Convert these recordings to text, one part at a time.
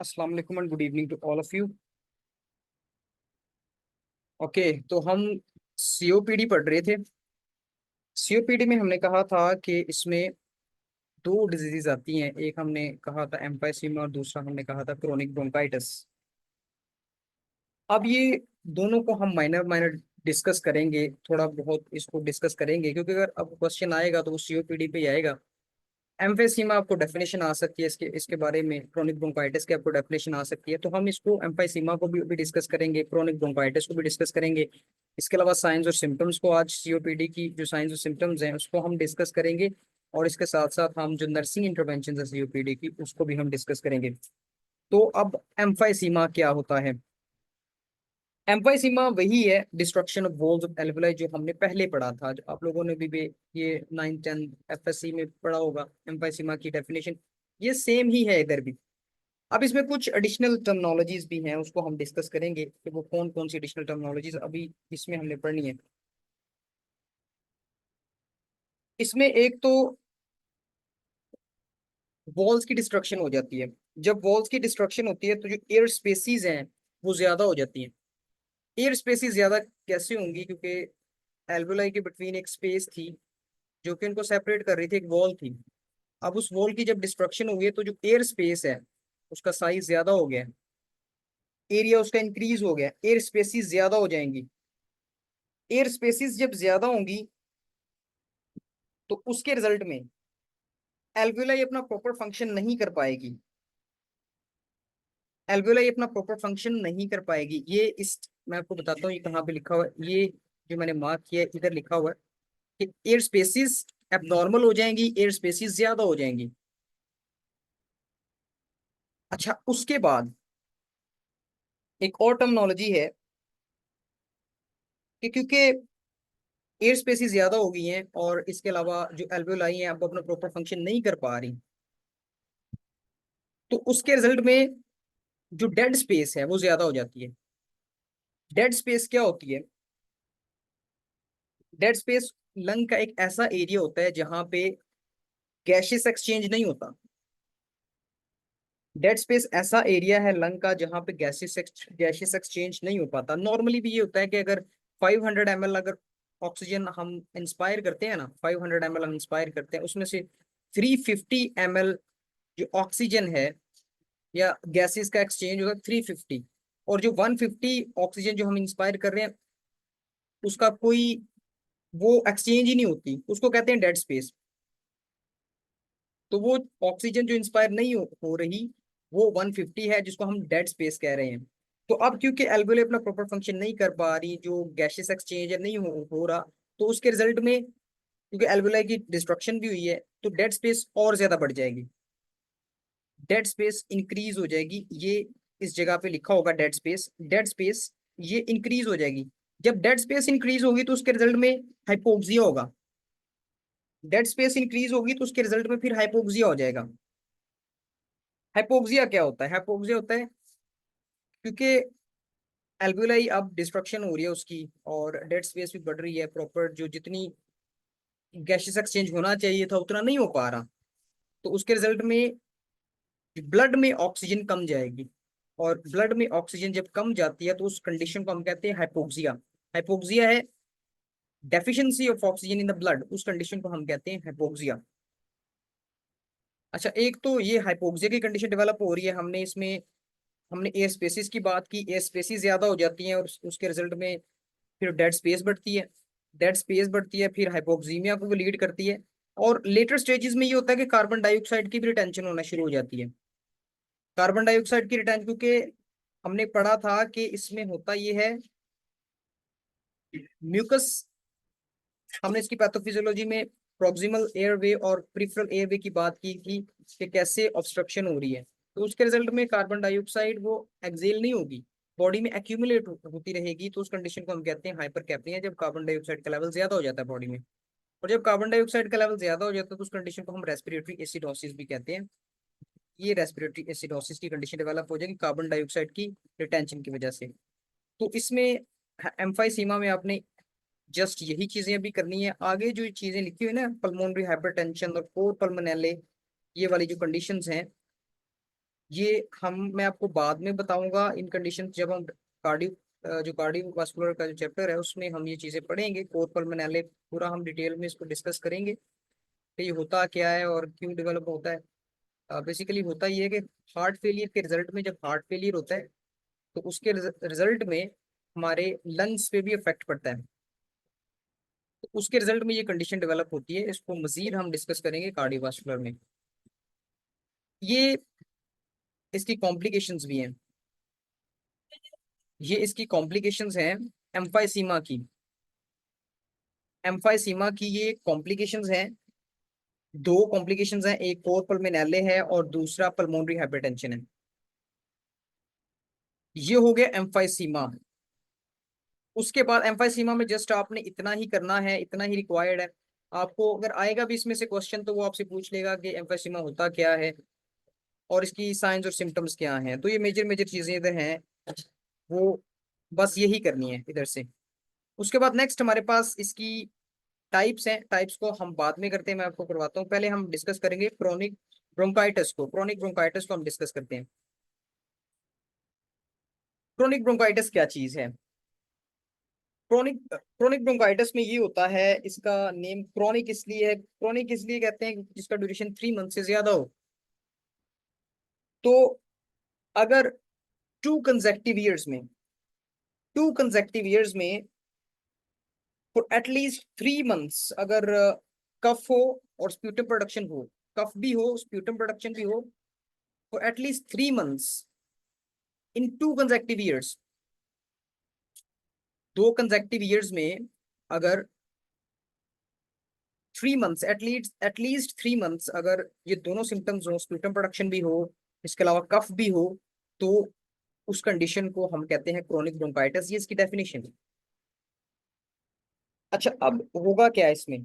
अस्सलाम वालेकुम and good evening to all of you. Okay, तो हम सीओपीडी पढ़ रहे थे। सीओपीडी में हमने कहा था कि इसमें दो डिजीज आती हैं। एक हमने कहा था एम्फाइसीमा और दूसरा हमने कहा था क्रोनिक ब्रोंकाइटिस। अब ये दोनों को हम माइनर माइनर डिस्कस करेंगे, थोड़ा बहुत इसको डिस्कस करेंगे, क्योंकि अगर अब क्वेश्चन आएगा तो वो सीओपीडी पे ही आएगा। एम्फेसीमा आपको डेफिनेशन आ सकती है, इसके इसके बारे में क्रोनिक ब्रोंकाइटिस की आपको डेफिनेशन आ सकती है, तो हम इसको एम्फाइसीमा को भी डिस्कस करेंगे, क्रोनिक ब्रोंकाइटिस को भी डिस्कस करेंगे। इसके अलावा साइंस और सिम्टम्स को, आज सीओपीडी की जो साइंस और सिम्टम्स हैं उसको हम डिस्कस करेंगे। और इसके साथ साथ हम जो नर्सिंग इंटरवेंशन है सीओपीडी की उसको भी हम डिस्कस करेंगे। तो अब एम्फाइसीमा क्या होता है? एम्फाइसीमा वही है, destruction of walls of alveoli, जो हमने पहले पढ़ा था, जो आप लोगों ने भी ये 9th 10th एफएससी में पढ़ा होगा। एम्फाइसीमा की डेफिनेशन ये सेम ही है इधर भी। अब इसमें कुछ एडिशनल टर्मिनोलॉजीज भी हैं, उसको हम डिस्कस करेंगे कि वो कौन कौन सी एडिशनल टर्मिनोलॉजीज अभी इसमें हमने पढ़नी है। इसमें एक तो वॉल्स की डिस्ट्रक्शन हो जाती है। जब वॉल्स की डिस्ट्रक्शन होती है तो जो एयर स्पेसीज हैं वो ज्यादा हो जाती हैं। एयर स्पेसीज ज्यादा कैसे होंगी? क्योंकि एल्वेलाई के बिटवीन एक स्पेस थी जो कि उनको सेपरेट कर रही थी, एक वॉल थी। अब उस वॉल की जब डिस्ट्रक्शन हुई है तो जो एयर स्पेस है उसका साइज ज्यादा हो गया है, एरिया उसका इंक्रीज हो गया, एयर स्पेसिस ज्यादा हो जाएंगी। एयर स्पेसिस जब ज्यादा होंगी तो उसके रिजल्ट में एल्वेलाई अपना प्रॉपर फंक्शन नहीं कर पाएगी। एल्वेलाई अपना प्रॉपर फंक्शन नहीं कर पाएगी। ये इस मैं आपको बताता हूँ ये कहाँ पे लिखा हुआ है। ये जो मैंने मार्क किया है इधर लिखा हुआ है कि एयर स्पेसिस एबनॉर्मल हो जाएंगी, एयर स्पेसिस ज्यादा हो जाएंगी। अच्छा, उसके बाद एक और टर्मिनोलॉजी है कि क्योंकि एयर स्पेसिस ज्यादा हो गई हैं और इसके अलावा जो एल्वेओलाई हैं अब अपना प्रॉपर फंक्शन नहीं कर पा रही, तो उसके रिजल्ट में जो डेड स्पेस है वो ज्यादा हो जाती है। डेड स्पेस क्या होती है? डेड स्पेस लंग का एक ऐसा एरिया होता है जहां पे गैशियस एक्सचेंज नहीं होता। डेड स्पेस ऐसा एरिया है लंग का जहां पे गैशियस एक्सचेंज नहीं हो पाता। नॉर्मली भी ये होता है कि अगर 500 ml अगर ऑक्सीजन हम इंस्पायर करते हैं ना, 500 ml हम इंस्पायर करते हैं, उसमें से 350 ml जो ऑक्सीजन है या गैसेस का एक्सचेंज होगा 350। और जो 150 ऑक्सीजन जो हम इंस्पायर कर रहे हैं उसका कोई वो एक्सचेंज ही नहीं होती, उसको कहते हैं डेड स्पेस। तो वो ऑक्सीजन जो इंस्पायर नहीं हो रही वो 150 है, जिसको हम डेड स्पेस कह रहे हैं। तो अब क्योंकि एल्वेओली अपना प्रॉपर फंक्शन नहीं कर पा रही, जो गैसियस एक्सचेंज है नहीं हो रहा, तो उसके रिजल्ट में क्योंकि एल्वेओलाई की डिस्ट्रक्शन भी हुई है तो डेड स्पेस और ज्यादा बढ़ जाएगी, डेड स्पेस इंक्रीज हो जाएगी। ये इस जगह पे लिखा होगा डेड स्पेस, डेड स्पेस ये इंक्रीज हो जाएगी। जब डेड स्पेस इंक्रीज होगी तो उसके रिजल्ट में हाइपोक्सिया होगा। डेड स्पेस इंक्रीज होगी तो उसके रिजल्ट में फिर हाइपोक्सिया हो जाएगा। हाइपोक्सिया क्या होता है? हाइपोक्सिया होता है क्योंकि एल्वेओलाई अब डिस्ट्रक्शन हो रही है उसकी और डेड स्पेस भी बढ़ रही है, प्रॉपर जो जितनी गैसेस एक्सचेंज होना चाहिए था उतना नहीं हो पा रहा, तो उसके रिजल्ट में ब्लड में ऑक्सीजन कम जाएगी। और ब्लड में ऑक्सीजन जब कम जाती है तो उस कंडीशन को हम कहते हैं हाइपोक्सिया। हाइपोक्सिया है deficiency of oxygen in the blood, उस कंडीशन को हम कहते हैं हाइपोक्सिया। अच्छा, एक तो ये हाइपोक्सिया की कंडीशन डेवलप हो रही है, हमने एयर स्पेसिस की बात की, एयर स्पेसिस ज्यादा हो जाती हैं और उसके रिजल्ट में फिर डेड स्पेस बढ़ती है। डेड स्पेस बढ़ती है फिर हाइपोक्सीमिया को लीड करती है। और लेटर स्टेजेस में ये होता है कि कार्बन डाइऑक्साइड की भी रिटेंशन होना शुरू हो जाती है। कार्बन डाइऑक्साइड की रिटेंशन, क्योंकि हमने पढ़ा था कि इसमें होता ये है म्यूकस। हमने इसकी पैथोफिजियोलॉजी में प्रॉक्सिमल एयरवे और प्रिफरल एयरवे की बात की थी कि कैसे ऑब्स्ट्रक्शन हो रही है। तो उसके रिजल्ट में कार्बन डाइऑक्साइड वो एक्सेल नहीं होगी, बॉडी में एक्यूमुलेट होती रहेगी, तो उस कंडीशन को हम कहते हैं हाइपर कैपनिया, जब कार्बन डाइऑक्साइड का लेवल ज्यादा हो जाता है बॉडी में। और जब कार्बन डाइऑक्साइड का लेवल ज्यादा हो जाता है तो उस कंडीशन को हम रेस्पिरेटरी एसिडोसिस भी कहते हैं। ये रेस्पिरेटरी एसिडोसिस की कंडीशन डेवलप हो जाएगी कार्बन डाइऑक्साइड की रिटेंशन की वजह से। तो इसमें एम्फाइसीमा में आपने जस्ट यही चीजें अभी करनी है। आगे जो चीजें लिखी हुई है ना, पल्मोनरी हाइपरटेंशन और कोर पल्मोनेले, ये वाली जो कंडीशंस हैं ये हम मैं आपको बाद में बताऊंगा इन कंडीशन, जब हम जो कार्डियोवास्कुलर का जो चैप्टर है उसमें हम ये चीजें पढ़ेंगे, कोर पल्मोनले पूरा हम डिटेल में इसको डिस्कस करेंगे कि ये होता क्या है और क्यों डेवलप होता है। बेसिकली होता ये है कि हार्ट फेलियर के रिजल्ट में, जब हार्ट फेलियर होता है तो उसके रिजल्ट में हमारे लंग्स पे भी इफेक्ट पड़ता है। तो उसके रिजल्ट में ये कंडीशन डेवलप होती है, इसको मजीद हम डिस्कस करेंगे कार्डियोवास्कुलर में। ये इसकी कॉम्प्लिकेशंस भी हैं, ये इसकी कॉम्प्लिकेशंस हैं एम्फाइसीमा की। एम्फाइसीमा की ये कॉम्प्लिकेशंस हैं, दो कॉम्प्लिकेशंस हैं, एक कोर पल्मोनले है और दूसरा पल्मोनरी हाइपरटेंशन है। ये हो गया एम्फाइसीमा। उसके बाद एम्फाइसीमा में जस्ट आपने इतना ही करना है, इतना ही रिक्वायर्ड है। आपको अगर आएगा भी इसमें से क्वेश्चन तो वो आपसे पूछ लेगा कि एम्फाइसीमा होता क्या है और इसकी साइंस और सिम्टम्स क्या हैं। तो ये मेजर मेजर चीजें इधर हैं, वो बस यही करनी है इधर से। उसके बाद नेक्स्ट हमारे पास इसकी टाइप्स हैं, टाइप्स को हम बाद में करते हैं, मैं आपको करवाता हूँ। पहले हम डिस्कस करेंगे क्रोनिक ब्रोंकाइटिस को। क्रोनिक ब्रोंकाइटिस को हम डिस्कस करते हैं। क्रोनिक ब्रोंकाइटिस क्या चीज है? क्रोनिक क्रोनिक ब्रोंकाइटिस में ये होता है, इसका नेम क्रोनिक इसलिए है, क्रोनिक इसलिए कहते हैं कि जिसका ड्यूरेशन 3 मंथ से ज्यादा हो। तो अगर टू कंजेक्टिव ईयर्स में फॉर एटलीस्ट 3 मंथ्स अगर कफ हो और स्प्यूटम प्रोडक्शन हो, कफ भी हो स्प्यूटम प्रोडक्शन भी हो for at least 3 months in 2 conjunctive years, 2 conjunctive years में अगर 3 मंथ्स, एटलीस्ट 3 मंथ्स अगर ये दोनों सिम्टम्स हो, स्प्यूटम प्रोडक्शन भी हो, इसके अलावा कफ भी हो, तो उस कंडीशन को हम कहते हैं क्रोनिक ब्रोंकाइटिस। ये इसकी डेफिनेशन है। अच्छा, अब होगा क्या इसमें?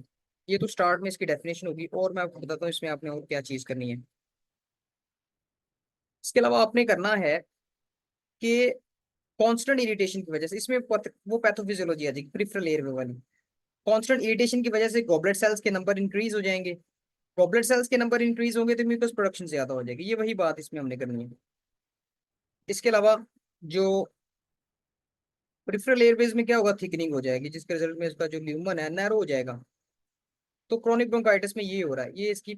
ये तो स्टार्ट में इसकी डेफिनेशन होगी, और मैं आपको बताता हूँ इसमें आपने और क्या चीज करनी है। इसके अलावा आपने करना है कि कांस्टेंट इरिटेशन की वजह से, इसमें वो पैथोफिजियोलॉजी आ जाएगी प्रिफरल एयरवे वाली। कांस्टेंट इरिटेशन की वजह से गॉबलेट सेल्स के नंबर इंक्रीज हो जाएंगे। गॉबलेट सेल्स के नंबर इंक्रीज होंगे तो म्यूकस प्रोडक्शन ज्यादा हो जाएगी। ये वही बात इसमें हमने करनी है। इसके अलावा जो प्रिफरल एयरवेज में क्या होगा, थिकनिंग हो जाएगी, जिसके रिजल्ट में इसका जो ल्यूमन है नैरो हो जाएगा। तो क्रोनिक ब्रोंकाइटिस में ये हो रहा है। ये इसकी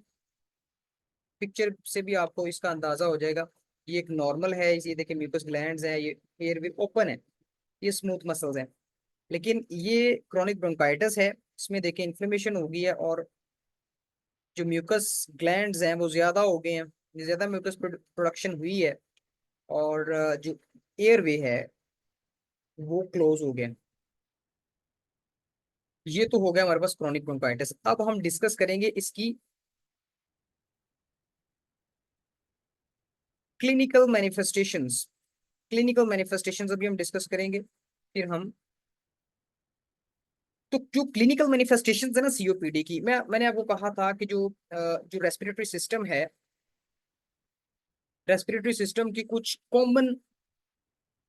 पिक्चर से भी आपको इसका अंदाजा हो जाएगा। ये एक नॉर्मल है, ये देखिए म्यूकस ग्लैंड्स है, ये एयरवे ओपन है, ये स्मूथ मसल्स हैं। लेकिन ये क्रोनिक ब्रोंकाइटिस है, इसमें देखिए इन्फ्लेमेशन हो गई है और जो म्यूकस ग्लैंड्स हैं वो ज्यादा हो गए हैं, ज्यादा म्यूकस प्रोडक्शन हुई है, और जो एयरवे है वो क्लोज हो गया। ये तो हो गया हमारे पास क्रोनिक ब्रोंकाइटिस। अब हम डिस्कस करेंगे इसकी क्लिनिकल मैनिफेस्टेशंस। क्लिनिकल मैनिफेस्टेशंस अभी हम डिस्कस करेंगे, फिर हम तो जो क्लिनिकल मैनिफेस्टेशंस है ना सीओपीडी की, मैंने आपको कहा था कि जो रेस्पिरेटरी सिस्टम है, रेस्पिरेटरी सिस्टम की कुछ कॉमन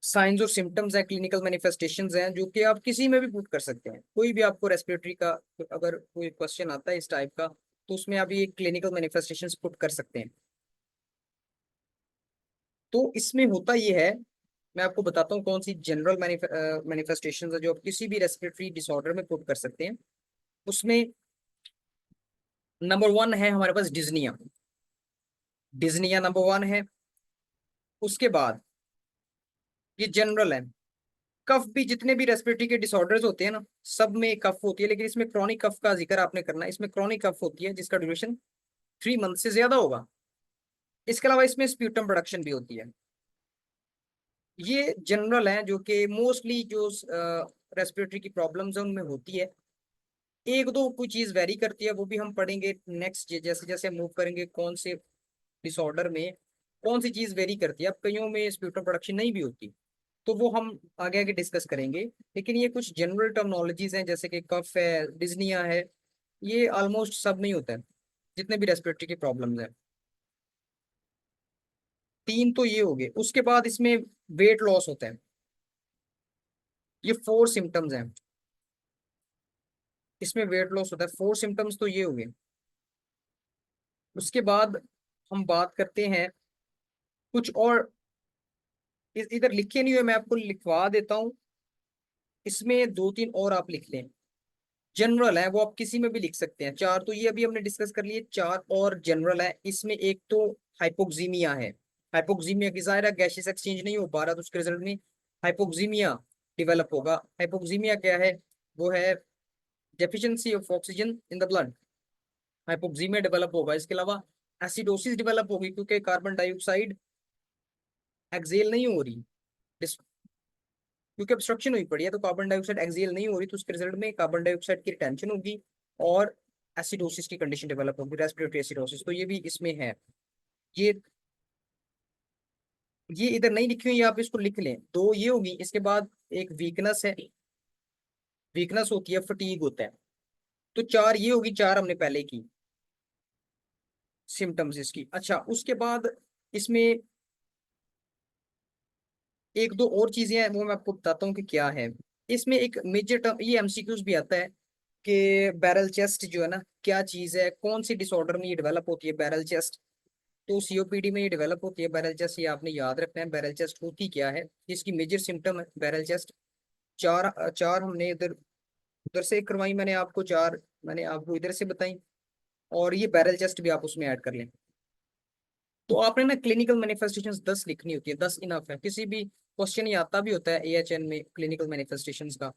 साइंस और सिम्टम्स हैं, क्लिनिकल मैनिफेस्टेशंस हैं, जो कि आप किसी में भी पुट कर सकते हैं। कोई भी आपको रेस्पिरेटरी का अगर कोई क्वेश्चन आता है इस टाइप का, तो उसमें आप ये क्लिनिकल मैनिफेस्टेशंस पुट कर सकते हैं। तो इसमें होता ये है, मैं आपको बताता हूँ कौन सी जनरल मैनिफेस्टेशंस है जो आप किसी भी रेस्पिरेटरी डिसऑर्डर में पुट कर सकते हैं। उसमें नंबर 1 है हमारे पास डिज्निया। डिज्निया नंबर 1 है। उसके बाद ये जनरल है। कफ भी, जितने भी रेस्पिरेटरी के डिसऑर्डर्स होते हैं ना, सब में कफ होती है, लेकिन इसमें क्रॉनिक कफ का जिक्र आपने करना है। इसमें क्रॉनिक कफ होती है जिसका ड्यूरेशन 3 मंथ से ज्यादा होगा। इसके अलावा इसमें स्प्यूटम प्रोडक्शन भी होती है। ये जनरल है, जो कि मोस्टली जो रेस्पिरेटरी की प्रॉब्लम्स है उनमें होती है। एक दो कोई चीज वेरी करती है, वो भी हम पढ़ेंगे नेक्स्ट, जैसे जैसे हम मूव करेंगे कौन से डिसऑर्डर में कौन सी चीज वेरी करती है। अब कईयों में स्प्यूटम प्रोडक्शन नहीं भी होती, तो वो हम आगे आगे डिस्कस करेंगे। लेकिन ये कुछ जनरल टर्मिनोलॉजीज हैं, जैसे कि कफ है, डिज्निया है, ये ऑलमोस्ट सब में ही होता है जितने भी रेस्पिरेटरी की प्रॉब्लम्स हैं। 3 तो ये हो गए। उसके बाद इसमें वेट लॉस होता है। ये 4 सिम्टम्स हैं, इसमें वेट लॉस होता है। 4 सिम्टम्स तो ये हो गए। उसके बाद हम बात करते हैं कुछ और इधर लिखे नहीं हुए, मैं आपको लिखवा देता हूँ। इसमें दो तीन और आप लिख लें, जनरल है, वो आप किसी में भी लिख सकते हैं। चार तो ये अभी हमने डिस्कस कर लिए, चार और जनरल है। इसमें एक तो हाइपोक्सीमिया है। हाइपोक्सीमिया की जाहिर है गैसियस एक्सचेंज नहीं हो पा रहा, तो उसके रिजल्ट में हाइपोक्सीमिया डेवलप होगा। हाइपोक्सीमिया क्या है? वो है deficiency of oxygen in the blood. Hypoxaemia develop होगा। इसके अलावा एसिडोसिस डेवलप होगी, क्योंकि कार्बन डाइऑक्साइड एक्सेल नहीं हो रही, क्योंकि ऑब्स्ट्रक्शन हुई पड़ी है, तो कार्बन डाइऑक्साइड एक्सेल नहीं हो रही, तो उसके रिजल्ट में कार्बन डाइऑक्साइड की रिटेंशन होगी और एसिडोसिस की कंडीशन डेवलप होगी, रेस्पिरेटरी एसिडोसिस। तो ये भी इसमें है। ये ये इधर नहीं लिखी हुई है, आप इसको लिख लें। दो ये होगी। इसके बाद एक वीकनेस है, वीकनेस होती है, फटीग होता है। तो चार ये होगी, चार हमने पहले की सिम्टम्स इसकी। अच्छा, उसके बाद इसमें एक दो और चीजें हैं, वो मैं आपको बताता हूँ कि क्या है। इसमें एक मेजर टर्म, ये एमसीक्यूज भी आता है कि बैरल चेस्ट जो है ना, क्या चीज है, कौन सी डिसऑर्डर में ये डेवलप होती है बैरल चेस्ट। तो सीओपीडी में ये डेवलप होती है बैरल चेस्ट, ये आपने याद रखना है। बैरल चेस्ट होती क्या है, इसकी मेजर सिम्टम है बैरल चेस्ट। चार चार हमने इधर उधर से करवाई मैंने आपको, चार मैंने आपको इधर से बताई, और ये बैरल चेस्ट भी आप उसमें ऐड कर लें। तो आपने ना क्लिनिकल मैनिफेस्टेशंस 10 लिखनी होती है, 10 इनफ है। किसी भी क्वेश्चन ये आता भी होता है एएचएन में क्लिनिकल मैनिफेस्टेशंस का।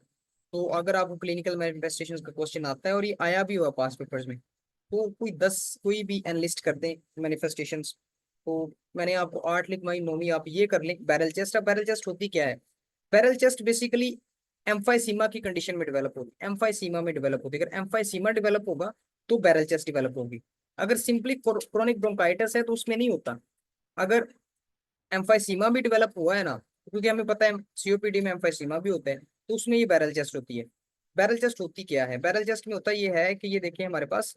तो अगर आपको क्लिनिकल मैनिफेस्टेशंस का क्वेश्चन आता है और ये आया भी हुआ पास पेपर्स में, तो कोई 10 कोई भी एनलिस्ट कर दें मैनिफेस्टेशंस। तो मैंने आपको 8 लिखवाई, 9वीं आप ये कर लें बैरल चेस्ट। अब बैरल चेस्ट होती क्या है? बैरल चेस्ट बेसिकली एम्फाइसीमा की कंडीशन में डेवलप होगी, एम्फाइसीमा में डेवलप होगी। अगर एम्फाइसीमा डेवलप होगा तो बैरल चेस्ट डेवलप होगी। अगर सिंपली क्रोनिक ब्रोंकाइटिस है तो उसमें नहीं होता। अगर एम्फाइसीमा भी डेवलप हुआ है ना, क्योंकि हमें पता है सीओपीडी में एम्फाइसीमा भी होता है, तो उसमें ये बैरल चेस्ट होती है। बैरल चेस्ट होती क्या है? बैरल चेस्ट में होता ये है कि ये देखिए हमारे पास,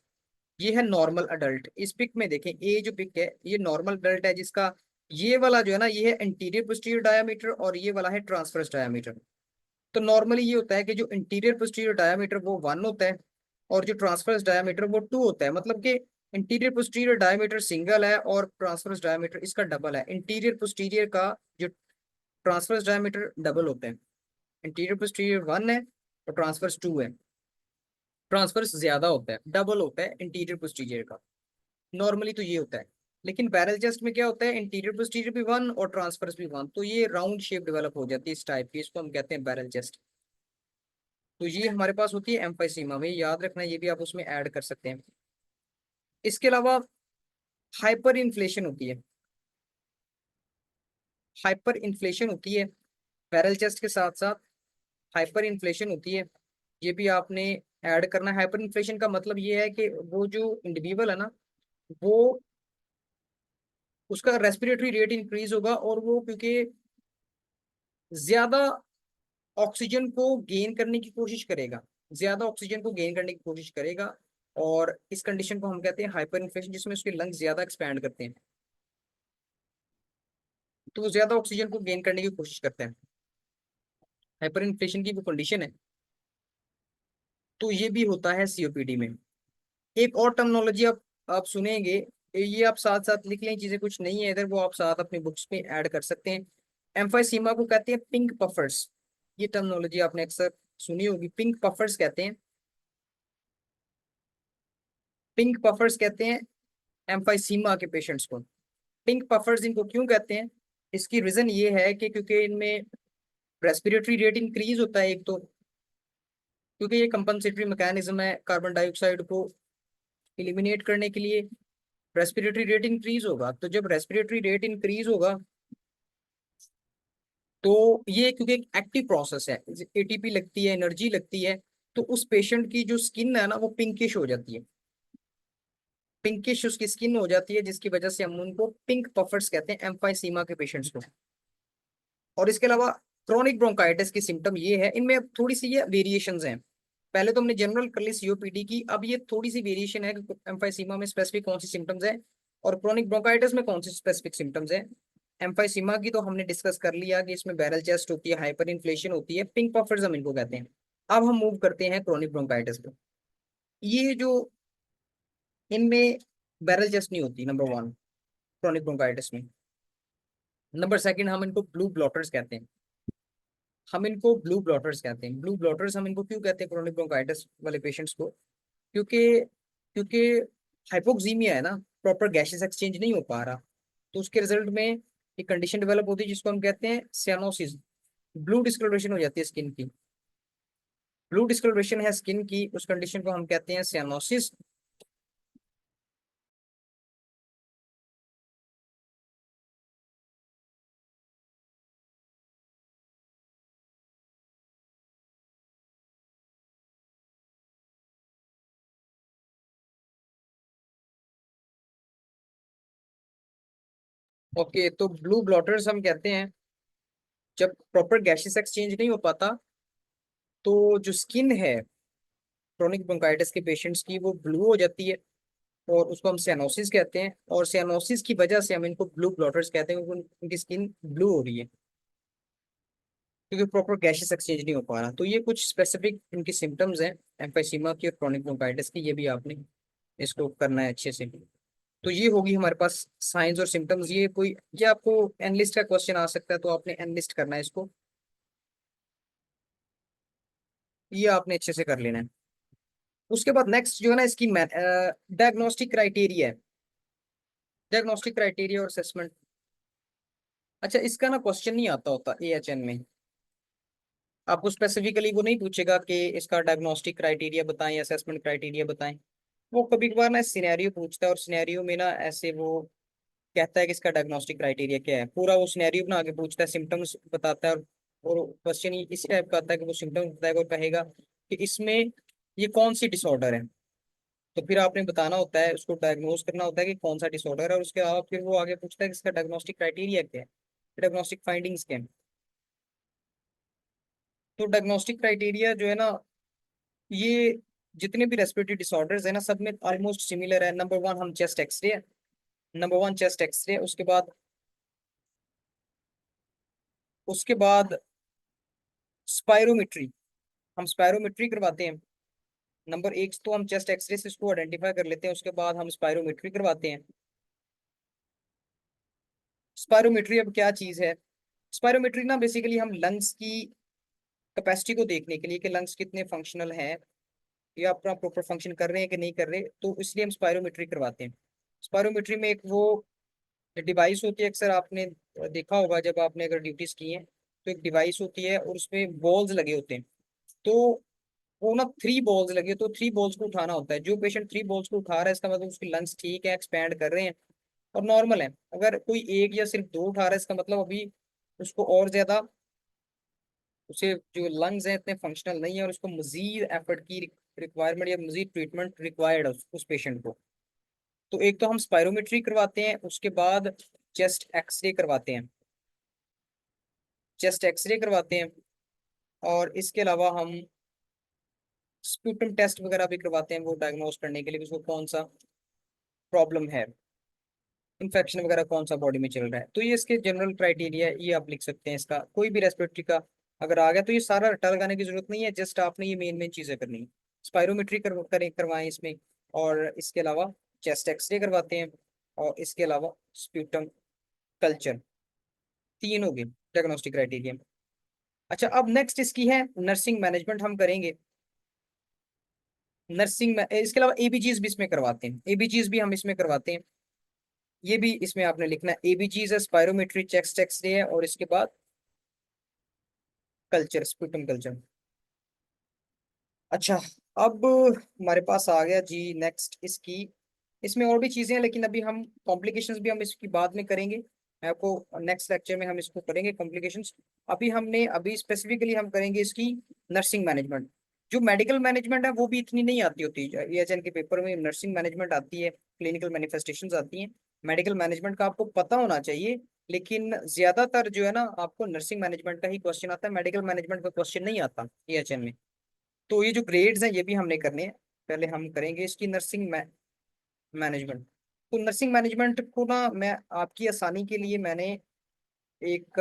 ये है नॉर्मल अडल्ट। इस पिक में देखें, ये जो पिक है ये नॉर्मल अडल्ट है, जिसका ये वाला जो है ना, ये है इंटीरियर पोस्टीरियर डायामीटर और ये वाला है ट्रांसवर्स डायामीटर। तो नॉर्मली ये होता है कि जो इंटीरियर पोस्टीरियर डायामीटर वो 1 होता है, और जो ट्रांसवर्स डायामीटर वो 2 होता है। मतलब कि इंटीरियर पोस्टीरियर डायामीटर सिंगल है और ट्रांसवर्स डायामीटर इसका डबल है। इंटीरियर पोस्टीरियर का जो ट्रांसवर्स डायामीटर डबल होता है। इंटीरियर पोस्टीरियर 1 है और ट्रांसवर्स 2 है। ट्रांसवर्स ज्यादा होता है, डबल होता है इंटीरियर पोस्टीरियर का। नॉर्मली तो ये होता है। लेकिन बैरल चेस्ट में क्या होता है, इंटीरियर पोस्टीरियर भी 1 और ट्रांसवर्स भी 1, तो ये राउंड शेप डेवलप हो जाती है इस टाइप की, इसको हम कहते हैं बैरल चेस्ट। तो ये हमारे पास होती है एम्फाइसीमा में, याद रखना, ये भी आप उसमें ऐड कर सकते हैं। इसके अलावा हाइपर इन्फ्लेशन होती है, हाइपर इन्फ्लेशन होती है बैरल चेस्ट के साथ साथ, हाइपर इन्फ्लेशन होती है। ये भी आपने ऐड करना है। हाइपर इन्फ्लेशन का मतलब ये है कि वो जो इंडिविजुअल है ना, वो उसका रेस्पिरेटरी रेट इंक्रीज होगा, और वो क्योंकि ज्यादा ऑक्सीजन को गेन करने की कोशिश करेगा, ज्यादा ऑक्सीजन को गेन करने की कोशिश करेगा। और इस कंडीशन को हम कहते हैं हाइपर इन्फ्लेशन, जिसमें उसके लंग्स ज्यादा एक्सपैंड करते हैं, तो वो ज्यादा ऑक्सीजन को गेन करने की कोशिश करते हैं। हाइपर इन्फ्लेशन की वो कंडीशन है। तो ये भी होता है सीओपीडी में। एक और टर्मिनोलॉजी आप सुनेंगे, ये आप साथ साथ लिख लें, चीजें कुछ नहीं है इधर, वो आप साथ अपनी बुक्स में ऐड कर सकते हैं। एम्फाइसीमा को कहते हैं पिंक पफर्स। ये टर्मिनोलॉजी आपने अक्सर सुनी होगी, पिंक पफर्स कहते हैं। पिंक पफर्स कहते हैं एम्फाइसीमा के पेशेंट्स को। पिंक पफर्स इनको क्यों कहते हैं? इसकी रीजन ये है कि क्योंकि इनमें रेस्पिरेटरी रेट इंक्रीज होता है एक तो, क्योंकि ये कंपनसेटरी मैकेनिज्म है कार्बन डाइऑक्साइड को इलिमिनेट करने के लिए। रेस्पिरेटरी रेट इंक्रीज होगा, तो जब रेस्पिरेटरी रेट इंक्रीज होगा तो ये क्योंकि एक एक्टिव प्रोसेस है, एटीपी लगती है, एनर्जी लगती है, तो उस पेशेंट की जो स्किन है ना वो पिंकिश हो जाती है, पिंकिश उसकी स्किन हो जाती है, जिसकी वजह से हम उनको पिंक पफर्स कहते हैं एम्फाइसीमा के पेशेंट्स को। और इसके अलावा क्रोनिक ब्रोंकाइटिस की सिम्टम ये है, इनमें थोड़ी सी ये वेरिएशंस हैं। पहले तो हमने जनरल कर ली सीओपीडी की, अब ये थोड़ी सी वेरिएशन है कि एम्फाइसीमा में स्पेसिफिक कौन सी सिम्टम्स है और क्रोनिक ब्रोंकाइटिस में कौन सी स्पेसिफिक सिम्टम्स है। एम्फाइसीमा की तो हमने डिस्कस कर लिया कि इसमें बैरल चेस्ट होती है, हाइपर इन्फ्लेशन होती है, पिंक पफर्स हम इनको कहते हैं। अब हम मूव करते हैं क्रोनिक ब्रोंकाइटिस पे। ये जो इनमें बैरल चेस्ट नहीं होती, नंबर 1 क्रोनिक ब्रोंकाइटिस में। नंबर सेकंड, हम इनको ब्लू ब्लॉटर्स कहते हैं। हम इनको ब्लू ब्लॉटर्स कहते हैं। ब्लू ब्लॉटर्स हम इनको क्यों कहते हैं क्रोनिक ब्रोंकाइटिस वाले पेशेंट्स को? क्योंकि क्योंकि हाइपोक्सीमिया है ना, प्रॉपर गैसेस एक्सचेंज नहीं हो पा रहा, तो उसके रिजल्ट में एक कंडीशन डेवलप होती है जिसको हम कहते हैं सियानोसिस। ब्लू डिस्कलरेशन हो जाती है स्किन की। ब्लू डिस्कलरेशन है स्किन की, उस कंडीशन को हम कहते हैं सियानोसिस। ओके, तो ब्लू ब्लॉटर्स हम कहते हैं जब प्रॉपर गैसेस एक्सचेंज नहीं हो पाता, तो जो स्किन है क्रोनिक ब्रोंकाइटिस के पेशेंट्स की वो ब्लू हो जाती है, और उसको हम सियानोसिस कहते हैं। और सियानोसिस की वजह से हम इनको ब्लू ब्लॉटर्स कहते हैं, क्योंकि उनकी स्किन ब्लू हो रही है, क्योंकि प्रॉपर गैसेस एक्सचेंज नहीं हो पा रहा। तो ये कुछ स्पेसिफिक इनकी सिम्टम्स हैं एम्फाइसीमा की और क्रोनिक ब्रोंकाइटिस की, ये भी आपने इसको करना है अच्छे से। तो ये होगी हमारे पास साइंस और सिम्टम्स। ये आपको एनलिस्ट का क्वेश्चन आ सकता है, तो आपने एनलिस्ट करना है इसको, ये आपने अच्छे से कर लेना है। उसके बाद नेक्स्ट जो है ना, इसकी डायग्नोस्टिक क्राइटेरिया है। डायग्नोस्टिक क्राइटेरिया और असेसमेंट। अच्छा, इसका ना क्वेश्चन नहीं आता होता एएचएन में। आपको स्पेसिफिकली वो नहीं पूछेगा कि इसका डायग्नोस्टिक क्राइटेरिया बताएं या असेसमेंट क्राइटेरिया बताएं। वो कभी कभार ना सिनेरियो पूछता है, और सिनेरियो में ना ऐसे वो कहता है कि इसका डायग्नोस्टिक क्राइटेरिया क्या है, पूरा वो सिनेरियो बना के पूछता है, सिम्टम्स बताता है, और क्वेश्चन ही इस टाइप का आता है कि वो सिम्टम्स बताएगा और कहेगा कि इसमें ये कौन सी डिसऑर्डर है। तो फिर आपने बताना होता है, उसको डायग्नोज करना होता है कि कौन सा डिसऑर्डर है, और उसके अलावा फिर वो आगे पूछता है कि इसका डायग्नोस्टिक क्राइटेरिया क्या है, डायग्नोस्टिक फाइंडिंग्स क्या है। तो डायग्नोस्टिक क्राइटेरिया जो है ना, ये जितने भी रेस्पिरेटरी डिसऑर्डर्स है ना, सब में ऑलमोस्ट सिमिलर है। नंबर वन हम चेस्ट एक्सरे है। नंबर वन चेस्ट एक्सरे, उसके बाद स्पायरोमेट्री। हम स्पायरोमेट्री करवाते हैं। नंबर एक तो हम चेस्ट एक्सरे से इसको आइडेंटिफाई कर लेते हैं, उसके बाद हम स्पायरोमेट्री करवाते हैं। स्पायरोमेट्री अब क्या चीज है? स्पायरोमेट्री ना बेसिकली हम लंग्स की कैपेसिटी को देखने के लिए कि लंग्स कितने फंक्शनल हैं, या अपना प्रॉपर फंक्शन कर रहे हैं कि नहीं कर रहे, तो इसलिए हम स्पायरोमेट्री करवाते हैं। स्पायरोमेट्री में एक वो डिवाइस होती है, अक्सर आपने देखा होगा जब आपने अगर ड्यूटीज की हैं, तो एक डिवाइस होती है और उसमें बॉल्स लगे होते हैं। तो वो ना थ्री बॉल्स लगे, तो थ्री बॉल्स को उठाना होता है। जो पेशेंट थ्री बॉल्स को उठा रहा है, इसका मतलब उसकी लंग्स ठीक है, एक्सपैंड कर रहे हैं और नॉर्मल है। अगर कोई एक या सिर्फ दो उठा रहा है, इसका मतलब अभी उसको और ज्यादा, उसे जो लंग्स हैं इतने फंक्शनल नहीं है, और उसको मजीद एफर्ट की रिक्वायरमेंट या मजीद ट्रीटमेंट रिक्वायर्ड है उस पेशेंट को। तो एक तो हम स्पायरोमेट्री करवाते हैं, उसके बाद चेस्ट एक्सरे करवाते हैं। चेस्ट एक्सरे करवाते हैं, और इसके अलावा हम स्पूटम टेस्ट वगैरह भी करवाते हैं, वो डायग्नोज करने के लिए कि उसको कौन सा प्रॉब्लम है, इन्फेक्शन वगैरह कौन सा बॉडी में चल रहा है। तो ये इसके जनरल क्राइटेरिया, ये आप लिख सकते हैं। इसका कोई भी रेस्पिरेटरी का अगर आ गया, तो ये सारा रट्टा लगाने की जरूरत नहीं है, जस्ट आपने ये मेन मेन चीजें करनी है। स्पायरोमेट्री करवाएं इसमें, और इसके अलावा चेस्ट एक्सरे करवाते हैं, और इसके अलावा स्प्यूटम कल्चर। तीन हो गए डायग्नोस्टिक क्राइटेरिया। अच्छा, अब नेक्स्ट इसकी है नर्सिंग मैनेजमेंट हम करेंगे। इसके अलावा एबीजीज भी इसमें करवाते हैं, एबीजीज भी हम इसमें करवाते हैं। ये भी इसमें आपने लिखना है, एबीजीज है, स्पायरोमेट्री, चेस्ट एक्सरे है, और इसके बाद कल्चर, स्पूटम कल्चर। अच्छा, अब हमारे पास आ गया जी नेक्स्ट इसकी। इसमें और भी चीजें हैं, लेकिन अभी हम कॉम्प्लिकेशंस भी हम इसकी बाद में करेंगे। मैं आपको नेक्स्ट लेक्चर में हम इसको करेंगे कॉम्प्लिकेशंस। अभी स्पेसिफिकली हम करेंगे इसकी नर्सिंग मैनेजमेंट। जो मेडिकल मैनेजमेंट है वो भी इतनी नहीं आती होती है, एएचएन के पेपर में नर्सिंग मैनेजमेंट आती है, क्लिनिकल मैनिफेस्टेशंस आती हैं। मेडिकल मैनेजमेंट का आपको पता होना चाहिए, लेकिन ज्यादातर जो है ना, आपको नर्सिंग मैनेजमेंट का ही क्वेश्चन आता है, मेडिकल मैनेजमेंट का क्वेश्चन नहीं आता एएचएन में। तो ये जो ग्रेड्स हैं ये भी हमने करने हैं। पहले हम करेंगे इसकी नर्सिंग मैनेजमेंट। तो नर्सिंग मैनेजमेंट को ना, मैं आपकी आसानी के लिए मैंने एक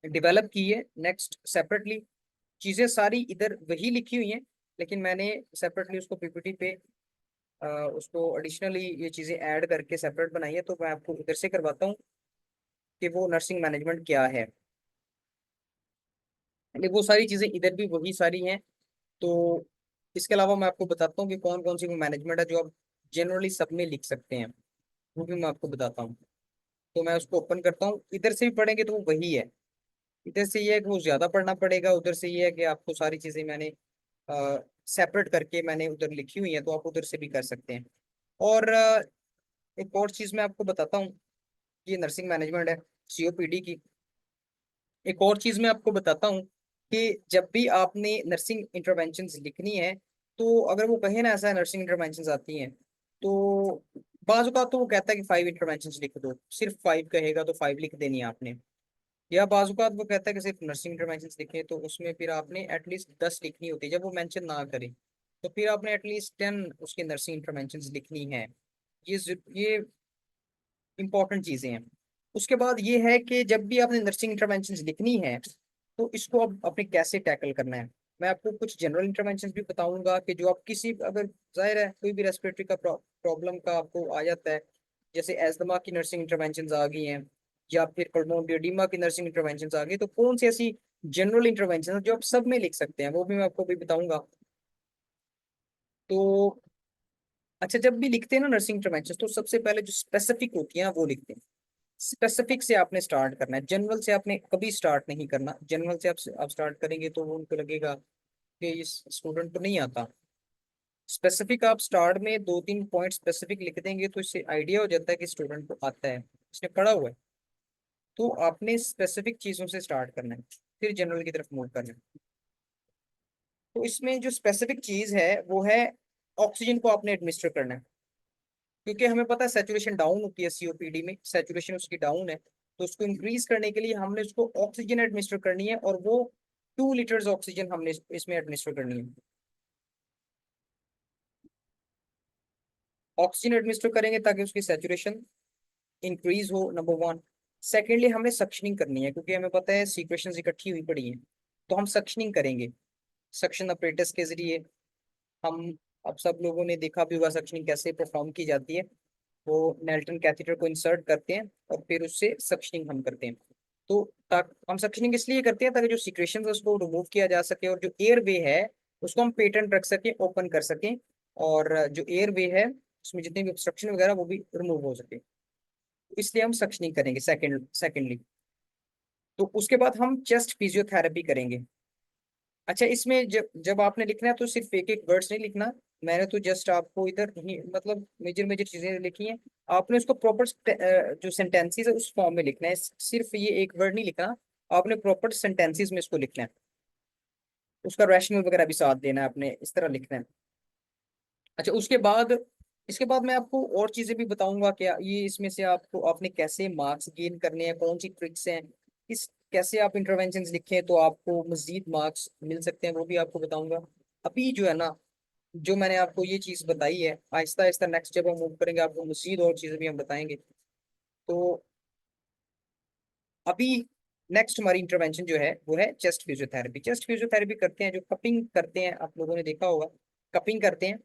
डेवलप की है नेक्स्ट सेपरेटली। चीजें सारी इधर वही लिखी हुई हैं, लेकिन मैंने सेपरेटली उसको पीपीटी पे उसको एडिशनली ये चीजें ऐड करके सेपरेट बनाई है, तो मैं आपको इधर से करवाता हूँ। कि वो नर्सिंग मैनेजमेंट क्या है। यानी वो सारी चीजें इधर भी वही सारी हैं। तो इसके अलावा मैं आपको बताता हूँ कि कौन कौन सी वो मैनेजमेंट है जो आप जनरली सब में लिख सकते हैं, वो भी मैं आपको बताता हूँ। तो मैं उसको ओपन करता हूँ, इधर से भी पढ़ेंगे तो वो वही है। इधर से ये है कि वो ज्यादा पढ़ना पड़ेगा, उधर से ये है कि आपको सारी चीजें मैंने सेपरेट करके मैंने उधर लिखी हुई है, तो आप उधर से भी कर सकते हैं। और एक और चीज मैं आपको बताता हूँ, ये नर्सिंग मैनेजमेंट है सीओपीडी की। एक और चीज मैं आपको बताता हूँ कि जब भी आपने नर्सिंग इंटरवेंशंस लिखनी है, तो अगर वो कहे ना ऐसा नर्सिंग इंटरवेंशंस आती हैं, तो बाजू का तो वो कहता है कि 5 इंटरवेंशंस लिख दो, सिर्फ 5 कहेगा तो 5 लिख देनी है आपने। या बाजुकात वो कहता है कि सिर्फ नर्सिंग इंटरवेंशंस लिखे, तो उसमें फिर आपने एटलीस्ट 10 लिखनी होती है जब वो मेंशन ना करे। तो फिर आपने एटलीस्ट 10 उसकी नर्सिंग इंटरवेंशंस लिखनी है। ये इंपॉर्टेंट चीजें हैं। उसके बाद ये है कि जब भी आपने नर्सिंग इंटरवेंशंस लिखनी है, तो इसको अब आपने कैसे टैकल करना है। मैं आपको कुछ जनरल इंटरवेंशंस भी बताऊंगा कि जो आप किसी, अगर जाहिर है कोई भी रेस्पिरेटरी का प्रॉब्लम का आपको आ जाता है, जैसे एस्थमा की नर्सिंग इंटरवेंशंस आ गई हैं, या फिर पल्मोनरी एडिमा की नर्सिंग इंटरवेंशंस आ गई, तो कौन सी ऐसी जनरल इंटरवेंशन जो आप सब में लिख सकते हैं, वो भी मैं आपको भी बताऊंगा। तो अच्छा, जब भी लिखते हैं ना नर्सिंग इंटरवेंशन, तो सबसे पहले जो स्पेसिफिक होती है ना वो लिखते हैं। स्पेसिफिक से आपने स्टार्ट करना है, जनरल से आपने कभी स्टार्ट नहीं करना। जनरल से आप स्टार्ट करेंगे तो वो उनको लगेगा कि इस स्टूडेंट को नहीं आता। स्पेसिफिक आप स्टार्ट में 2-3 पॉइंट स्पेसिफिक लिख देंगे तो इससे आइडिया हो जाता है कि स्टूडेंट को आता है, इसने पढ़ा हुआ है। तो आपने स्पेसिफिक चीजों से स्टार्ट करना है, फिर जनरल की तरफ मूव करना है। तो इसमें जो स्पेसिफिक चीज है वो है ऑक्सीजन को आपने एडमिनिस्टर करना है। क्योंकि हमें पता है सेचुरेशन डाउन होती है, सीओपीडी में सेचुरेशन उसकी डाउन है, तो उसको इंक्रीज करने के लिए हमने उसको ऑक्सीजन एडमिनिस्टर करनी है, और वो 2 लीटर्स ऑक्सीजन हमने इसमें एडमिनिस्टर करनी है। ऑक्सीजन एडमिनिस्टर करेंगे ताकि उसकी सेचुरेशन इंक्रीज हो, नंबर वन। सेकेंडली हमने सक्शनिंग करनी है, क्योंकि हमें पता है सीक्वेशंस इकट्ठी हुई पड़ी हैं, तो हम सक्शनिंग करेंगे। सक्शन अपरेटस के जरिए हम, अब सब लोगों ने देखा भी होगा सक्शनिंग कैसे परफॉर्म की जाती है। वो नेल्टन कैथेटर को इंसर्ट करते हैं और फिर उससे सक्शनिंग हम करते हैं। तो हम सक्शनिंग इसलिए करते हैं ताकि जो सिक्रेशन है उसको रिमूव किया जा सके, और जो एयर वे है उसको हम पेटेंट रख सकें, ओपन कर सकें, और जो एयर वे है उसमें जितने भी ऑब्स्ट्रक्शन वगैरह वो भी रिमूव हो सके। इसलिए हम सक्शनिंग करेंगे सेकेंडली। तो उसके बाद हम चेस्ट फिजियोथेरेपी करेंगे। अच्छा, इसमें जब जब आपने लिखना है तो सिर्फ एक एक वर्ड्स नहीं लिखना। मैंने तो जस्ट आपको इधर मतलब मेजर मेजर चीजें लिखी हैं। आपने उसको प्रॉपर जो सेंटेंसेस है उस फॉर्म में लिखना है, सिर्फ ये एक वर्ड नहीं लिखना। आपने प्रॉपर सेंटेंसेस में इसको लिखना है, उसका रैशनल वगैरह भी साथ देना है, आपने इस तरह लिखना है। अच्छा, उसके बाद इसके बाद मैं आपको और चीजें भी बताऊंगा कि ये इसमें से आपको आपने कैसे मार्क्स गेन करने हैं, कौन सी ट्रिक्स हैं, किस कैसे आप इंटरवेंशंस लिखें तो आपको मजीद मार्क्स मिल सकते हैं, वो भी आपको बताऊंगा। अभी जो है ना, जो मैंने आपको ये चीज बताई है, आहिस्ता आहिस्ता नेक्स्ट जब हम मूव करेंगे आपको मजीद और चीजें भी हम बताएंगे। तो अभी नेक्स्ट हमारी इंटरवेंशन जो है वो है चेस्ट फिजियोथेरेपी। चेस्ट फिजियोथेरेपी करते हैं जो कपिंग करते हैं, आप लोगों ने देखा होगा कपिंग करते हैं।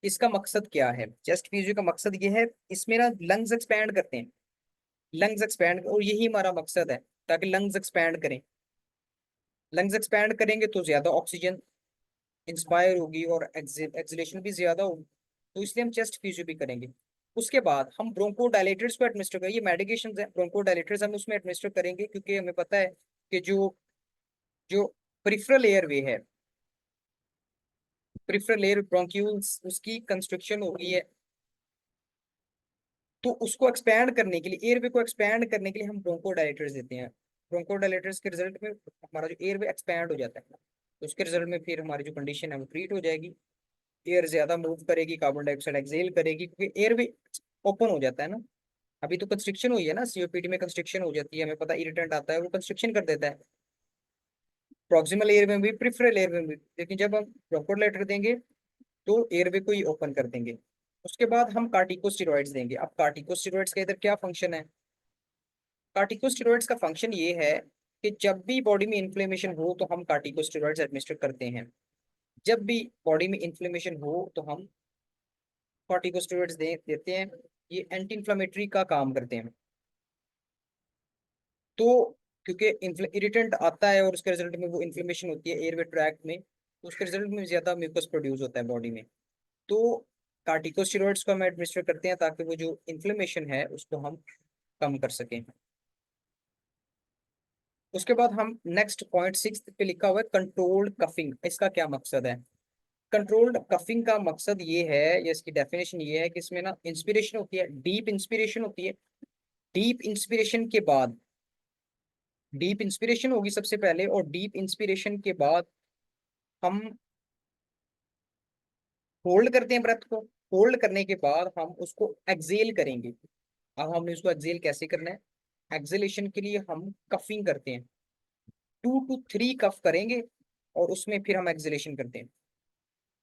इसका मकसद क्या है, चेस्ट फिजियो का मकसद ये है, इसमें ना लंग्स एक्सपैंड करते हैं। लंग्स एक्सपैंड, और यही हमारा मकसद है, ताकि लंग्स एक्सपैंड करें। लंग्स एक्सपैंड करेंगे तो ज्यादा ऑक्सीजन इंस्पायर होगी और एक्सलेशन भी ज्यादा होगी, तो इसलिए हम चेस्ट फिजियो भी करेंगे। उसके बाद हम ब्रोंको डायलेटर्स को एडमिनिस्टर करेंगे। ये मेडिकेशन है ब्रोंको डायलेटर्स, हम उसमें एडमिनिस्टर करेंगे, क्योंकि हमें पता है कि जो जो परिफरल एयरवे है, परिफरल एयर ब्रोंक्यूल्स उसकी कंस्ट्रक्शन हो गई है, तो उसको एक्सपैंड करने के लिए, एयरवे को एक्सपैंड करने के लिए हम ब्रोंकोडायलेटर्स देते हैं। ब्रोंकोडायलेटर्स के रिजल्ट में हमारा जो एयरवे एक्सपैंड हो जाता है, तो उसके रिजल्ट में फिर हमारी जो कंडीशन है वो ट्रीट हो जाएगी। एयर ज्यादा मूव करेगी, कार्बन डाइऑक्साइड एक्सेल करेगी, क्योंकि एयरवे ओपन हो जाता है ना। अभी तो कंस्ट्रिक्शन हुई है ना, सीओपीडी में कंस्ट्रिक्शन हो जाती है, हमें पता इरिटेंट आता है वो कंस्ट्रिक्शन कर देता है, प्रॉक्सिमल एयर में भी प्रिफरल एयर में भी। लेकिन जब हम ब्रोंकोडायलेटर देंगे तो एयरवे को ही ओपन कर देंगे। उसके बाद हम कार्टिकोस्टेरॉइड्स देंगे। अब कार्टिकोस्टेरॉइड्स का इधर क्या फंक्शन है। कार्टिकोस्टेरॉइड्स का फंक्शन ये है कि जब भी बॉडी में इन्फ्लेमेशन हो तो हम कार्टिकोस्टेरॉइड्स एडमिनिस्टर करते हैं। जब भी बॉडी में इन्फ्लेमेशन हो तो हम कार्टिकोस्टेरॉइड्स देते हैं। ये एंटी इन्फ्लेमेटरी का काम करते हैं। तो क्योंकि इरिटेंट आता है और उसके रिजल्ट में वो इन्फ्लेमेशन होती है एयरवे ट्रैक्ट में, तो उसके रिजल्ट में ज्यादा म्यूकस प्रोड्यूस होता है बॉडी में। तो कार्टिकोस्टेरॉइड्स को हम एडमिनिस्टर करते हैं ताकि वो जो इन्फ्लेमेशन है उसको हम कम कर सकें। उसके बाद हम नेक्स्ट पॉइंट 6 पे लिखा हुआ है कंट्रोल्ड कफिंग। इसका क्या मकसद है? कंट्रोल्ड कफिंग का मकसद ये है, या इसकी डेफिनेशन ये है कि इसमें ना इंस्पिरेशन होती है, डीप इंस्पिरेशन होती है। डीप इंस्पिरेशन के बाद, डीप इंस्पिरेशन होगी सबसे पहले, और डीप इंस्पिरेशन के बाद हम होल्ड करते हैं ब्रेथ को। होल्ड करने के बाद हम उसको एक्सेल करेंगे। अब हमने उसको एक्सेल कैसे करना है? एक्सेलेशन के लिए हम कफिंग करते हैं, 2 to 3 कफ करेंगे और उसमें फिर हम एक्सेलेशन करते हैं।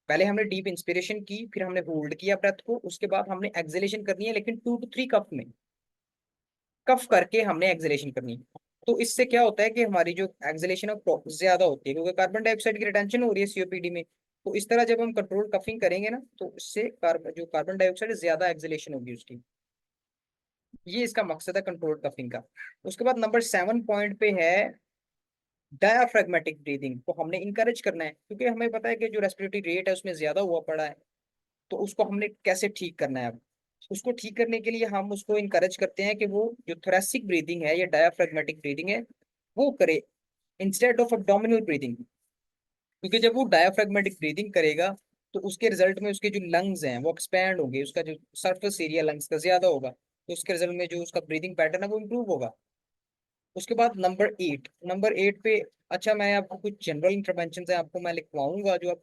पहले हमने डीप इंस्पिरेशन की, फिर हमने होल्ड किया ब्रेथ को, उसके बाद हमने एक्सेलेशन करनी है, लेकिन 2 to 3 कफ में, कफ करके हमने एक्सेलेशन करनी है। तो इससे क्या होता है कि हमारी जो एक्सेलेशन है वो ज्यादा होती है, क्योंकि कार्बन डाइऑक्साइड की रिटेंशन हो रही है सीओपीडी में। तो इस तरह जब हम कंट्रोल कफिंग करेंगे ना, तो इससे जो कार्बन डाइऑक्साइड है ज्यादा एक्सेलेशन होगी उसकी। ये इसका मकसद है कंट्रोल कफिंग का। उसके बाद नंबर 7 पॉइंट पे है डायाफ्रेगमेटिक ब्रीदिंग को हमने इंकरेज करना है, क्योंकि हमें पता है कि जो रेस्पिरेटरी रेट है उसमें ज्यादा हुआ पड़ा है। तो उसको हमने कैसे ठीक करना है? अब उसको ठीक करने के लिए हम उसको इनकरेज करते हैं कि वो जो थोरेसिक ब्रीदिंग है या डायाफ्रेगमेटिक ब्रीदिंग है वो करे, इंस्टेड ऑफ अब्डोमिनल ब्रीदिंग। क्योंकि जब वो डायाफ्रेगमेटिक ब्रीदिंग करेगा तो उसके रिजल्ट में उसके जो लंग्स हैं वो एक्सपैंड होंगे, उसका जो सरफेस एरिया लंग्स का ज्यादा होगा, तो उसके रिजल्ट में जो उसका ब्रीदिंग पैटर्न है वो इम्प्रूव होगा। उसके बाद नंबर 8 पे, अच्छा मैं आपको कुछ जनरल इंटरवेंशन है आपको मैं लिखवाऊंगा, जो आप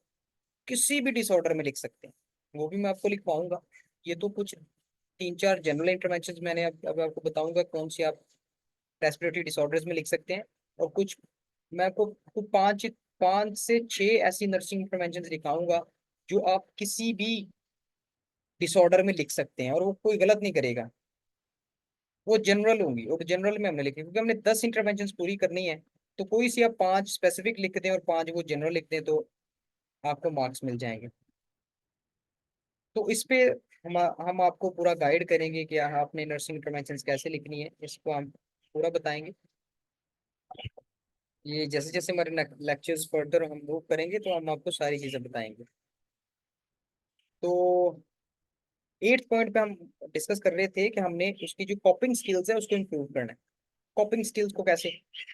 किसी भी डिसऑर्डर में लिख सकते हैं, वो भी मैं आपको लिखवाऊंगा। ये तो कुछ 3 4 जनरल इंटरवेंशंस मैंने अब आपको बताऊंगा कौन सी आप रेस्पिरेटरी डिसऑर्डर्स में लिख सकते हैं। और कुछ मैं आपको कुछ 5 5 से 6 ऐसी नर्सिंग इंटरवेंशंस लिखाऊंगा जो आप किसी भी डिसऑर्डर में लिख सकते हैं और वो कोई गलत नहीं करेगा। वो जनरल होंगी, और जनरल में हमने लिखी क्योंकि हमने 10 इंटरवेंशंस पूरी करनी है। तो कोई सी आप 5 स्पेसिफिक लिख दें और 5 वो जनरल लिख दें, तो आपको मार्क्स मिल जाएंगे। तो इस पे हम आपको पूरा गाइड करेंगे कि आपने नर्सिंग इंटरवेंशंस कैसे लिखनी है, इसको हम पूरा बताएंगे। ये जैसे जैसे हमारे लेक्चर्स फर्दर हम मूव करेंगे तो हम आपको सारी चीजें बताएंगे। तो 8 पॉइंट पे हम डिस्कस कर रहे थे कि हमने उसकी जो कॉपिंग स्किल्स है उसको इम्प्रूव करना है। कॉपिंग स्किल्स को कैसे?